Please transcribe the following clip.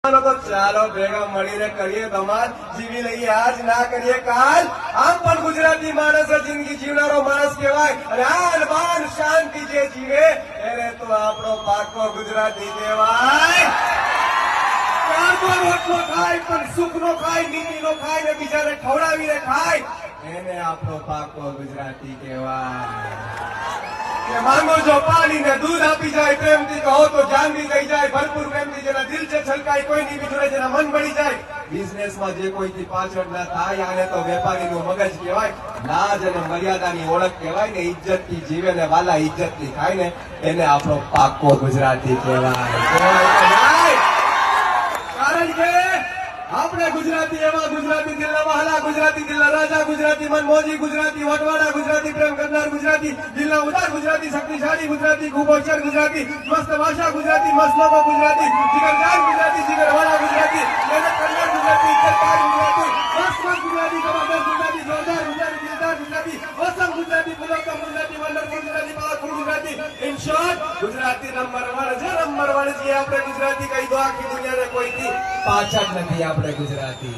તો ચાલો ભેગા મળીને કરીએ ધમાલ, જીવી લઈએ આજ, ના કરીએ કાલ. આમ પણ ગુજરાતી માણસ જિંદગી જીવનારો માણસ કહેવાય, અને આન બાન શાંતિ જે જીવે એને તો આપણો પાકો ગુજરાતી કહેવાય. કાળનો રોટલો ખાય પણ સુખ નો ખાય, નીતિ નો ખાય ને બીજાને ખવડાવીને ખાય, એને આપણો પાકો ગુજરાતી કહેવાય. માંગો જો પાણી ને દૂધ આપી જાય, પ્રેમથી કહો તો જાનવી થઈ જાય, ભરપૂર પ્રેમથી જેના દિલ છે છલકાય, કોઈ ની બીજું જેના મન બળી જાય. બિઝનેસમાં જે કોઈથી પાછળ ના થાય આને તો વેપારીનું મગજ કહેવાય. લાજ અને મર્યાદાની ઓળખ કહેવાય ને, ઇજ્જતથી જીવે ને વાલા ઇજ્જતથી ખાય ને એને આપણો પાકો ગુજરાતી કહેવાય. કારણ કે આપણે ગુજરાતી એવા ગુજરાતી દિલના વહાલા, ગુજરાતી દિલના રાજા, ગુજરાતી મનમોજી, ગુજરાતી વટવાડા, ગુજરાતી પ્રેમ કરનાર, ગુજરાતી દિલના ઉદાર, ગુજરાતી શક્તિશાળી, ગુજરાતી ખૂબ હોશિયાર, ગુજરાતી મસ્ત ભાષા, ગુજરાતી મસ્ત લોકો, ગુજરાતી જીગરજાન, ગુજરાતી જીગરવાળા, ગુજરાતી મહેનત કરનાર, ગુજરાતી ઇજ્જતદાર, ગુજરાતી મસ્ત મસ્ત, ગુજરાતી જબરદસ્ત, ગુજરાતી જોરદાર, ગુજરાતી દિલદાર, ગુજરાતી ઓસમ, ગુજરાતી પુલકમ, Gujarati wonderful, Gujarati powerful, Gujarati in short Gujarati number 1 છે. નંબર 1 છીએ આપણે ગુજરાતી. કહી દો આખી દુનિયાને કોઈથી પાછળ નથી આપણે ગુજરાતી.